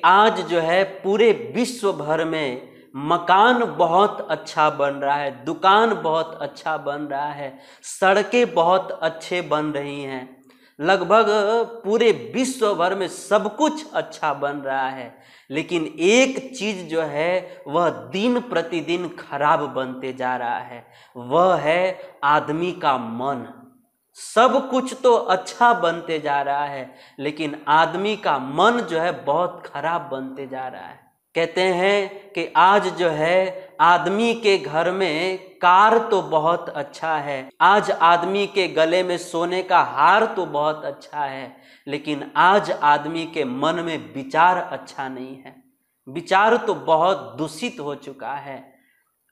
आज जो है पूरे विश्व भर में मकान बहुत अच्छा बन रहा है, दुकान बहुत अच्छा बन रहा है, सड़कें बहुत अच्छे बन रही हैं, लगभग पूरे विश्व भर में सब कुछ अच्छा बन रहा है। लेकिन एक चीज जो है वह दिन प्रतिदिन खराब बनते जा रहा है, वह है आदमी का मन। सब कुछ तो अच्छा बनते जा रहा है, लेकिन आदमी का मन जो है बहुत खराब बनते जा रहा है। कहते हैं कि आज जो है आदमी के घर में कार तो बहुत अच्छा है, आज आदमी के गले में सोने का हार तो बहुत अच्छा है, लेकिन आज आदमी के मन में विचार अच्छा नहीं है। विचार तो बहुत दूषित हो चुका है,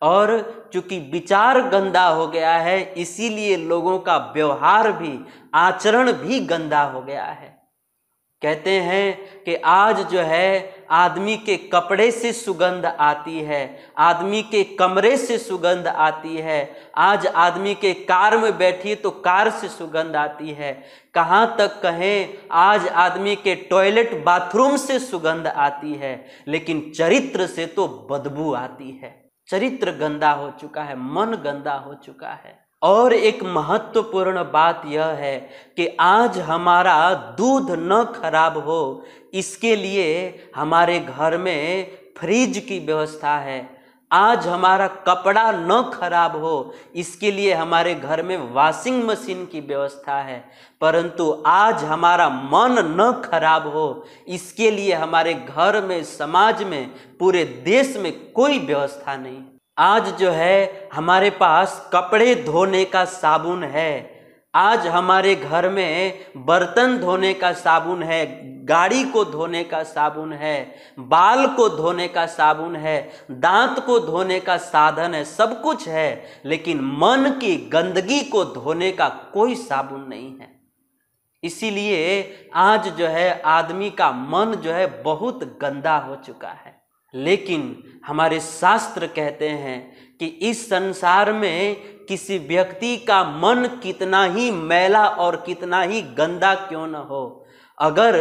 और चूंकि विचार गंदा हो गया है इसीलिए लोगों का व्यवहार भी, आचरण भी गंदा हो गया है। कहते हैं कि आज जो है आदमी के कपड़े से सुगंध आती है, आदमी के कमरे से सुगंध आती है, आज आदमी के कार में बैठिए तो कार से सुगंध आती है, कहाँ तक कहें आज आदमी के टॉयलेट बाथरूम से सुगंध आती है, लेकिन चरित्र से तो बदबू आती है। चरित्र गंदा हो चुका है, मन गंदा हो चुका है। और एक महत्वपूर्ण बात यह है कि आज हमारा दूध न खराब हो इसके लिए हमारे घर में फ्रिज की व्यवस्था है, आज हमारा कपड़ा न खराब हो इसके लिए हमारे घर में वॉशिंग मशीन की व्यवस्था है, परंतु आज हमारा मन न खराब हो इसके लिए हमारे घर में, समाज में, पूरे देश में कोई व्यवस्था नहीं। आज जो है हमारे पास कपड़े धोने का साबुन है, आज हमारे घर में बर्तन धोने का साबुन है, गाड़ी को धोने का साबुन है, बाल को धोने का साबुन है, दांत को धोने का साधन है, सब कुछ है, लेकिन मन की गंदगी को धोने का कोई साबुन नहीं है। इसीलिए आज जो है आदमी का मन जो है बहुत गंदा हो चुका है। लेकिन हमारे शास्त्र कहते हैं कि इस संसार में किसी व्यक्ति का मन कितना ही मैला और कितना ही गंदा क्यों न हो, अगर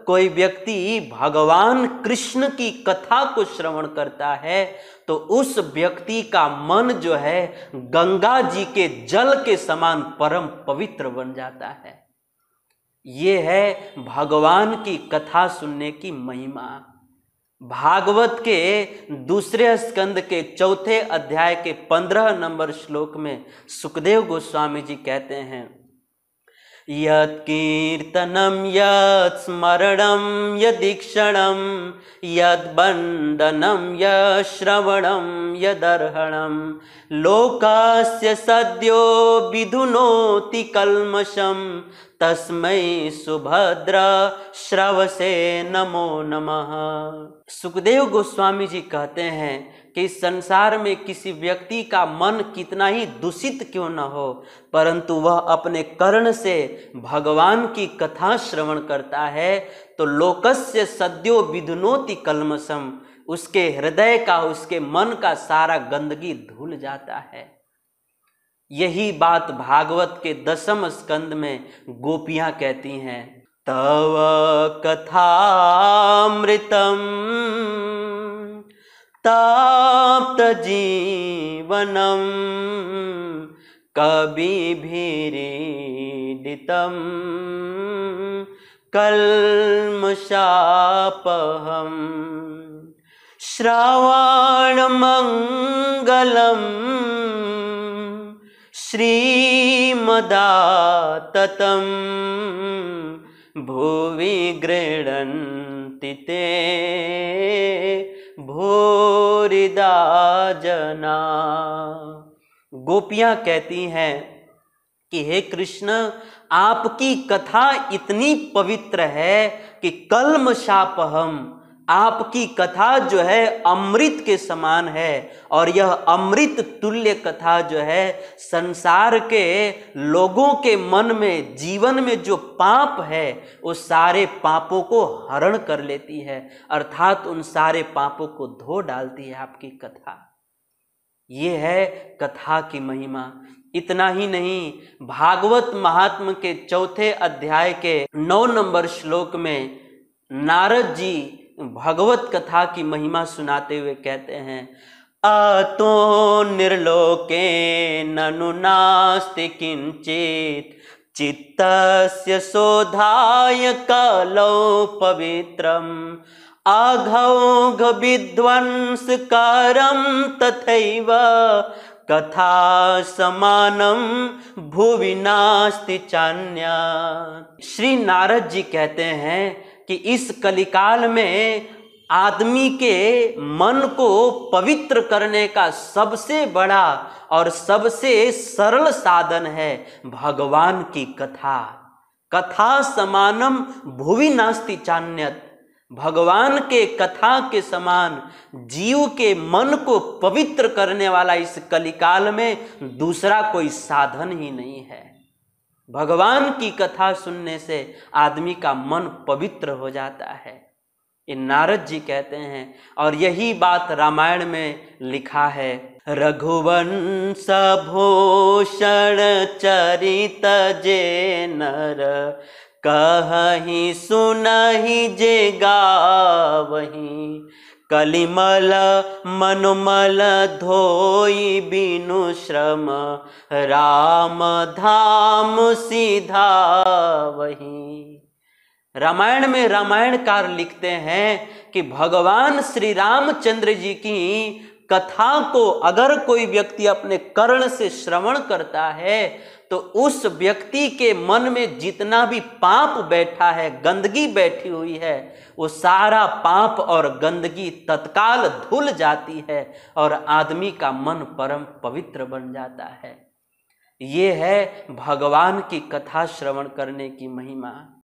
कोई व्यक्ति भगवान कृष्ण की कथा को श्रवण करता है तो उस व्यक्ति का मन जो है गंगा जी के जल के समान परम पवित्र बन जाता है। ये है भगवान की कथा सुनने की महिमा। भागवत के दूसरे स्कंद के चौथे अध्याय के 15 नंबर श्लोक में सुखदेव गोस्वामी जी कहते हैं, यत् कीर्तनम यत् स्मरणम यदीक्षणम यद् बंदनम यत् श्रवणम यदर्हणम लोकस्य सद्यो विधुनोति कल्मषम तस्मै सुभद्रा श्रवसे नमो नमः। सुखदेव गोस्वामी जी कहते हैं कि इस संसार में किसी व्यक्ति का मन कितना ही दूषित क्यों न हो, परंतु वह अपने कर्ण से भगवान की कथा श्रवण करता है तो लोकस्य सद्यो विधुनोति कल्मषम, उसके हृदय का, उसके मन का सारा गंदगी धुल जाता है। यही बात भागवत के 10वें स्कंद में गोपियां कहती हैं, तव कथामृतम ताप्त जीवनम कविभिरीडितम कल्मषापहम श्रवणमंगलम श्रीमदाततं भुवि गृह्णन्ति ते भूरिदा जना। गोपियां कहती हैं कि हे कृष्ण, आपकी कथा इतनी पवित्र है कि कल्मषापहम, आपकी कथा जो है अमृत के समान है, और यह अमृत तुल्य कथा जो है संसार के लोगों के मन में, जीवन में जो पाप है वो सारे पापों को हरण कर लेती है, अर्थात उन सारे पापों को धो डालती है आपकी कथा। ये है कथा की महिमा। इतना ही नहीं, भागवत महात्म्य के चौथे अध्याय के 9 नंबर श्लोक में नारद जी भगवत कथा की महिमा सुनाते हुए कहते हैं, अतो निर्लोके ननु नास्ति किंचित चित्तस्य शोधाय कलौ पवित्रम अघौघ विध्वंसकारं तथैव कथा समानम भुवि नास्ति चान्या। श्री नारद जी कहते हैं कि इस कलिकाल में आदमी के मन को पवित्र करने का सबसे बड़ा और सबसे सरल साधन है भगवान की कथा। कथा समानम भुवि नास्ति चान्यत। भगवान के कथा के समान जीव के मन को पवित्र करने वाला इस कलिकाल में दूसरा कोई साधन ही नहीं है। भगवान की कथा सुनने से आदमी का मन पवित्र हो जाता है, ये नारद जी कहते हैं। और यही बात रामायण में लिखा है, रघुवंश भूषण चरित जे नर कहहि सुनहि जे गावहि कलिमल मनुमल धोई बिनु श्रम राम धाम सीधा वही। रामायण में रामायणकार लिखते हैं कि भगवान श्री रामचंद्र जी की कथा को अगर कोई व्यक्ति अपने कर्ण से श्रवण करता है तो उस व्यक्ति के मन में जितना भी पाप बैठा है, गंदगी बैठी हुई है, वो सारा पाप और गंदगी तत्काल धुल जाती है और आदमी का मन परम पवित्र बन जाता है। ये है भगवान की कथा श्रवण करने की महिमा।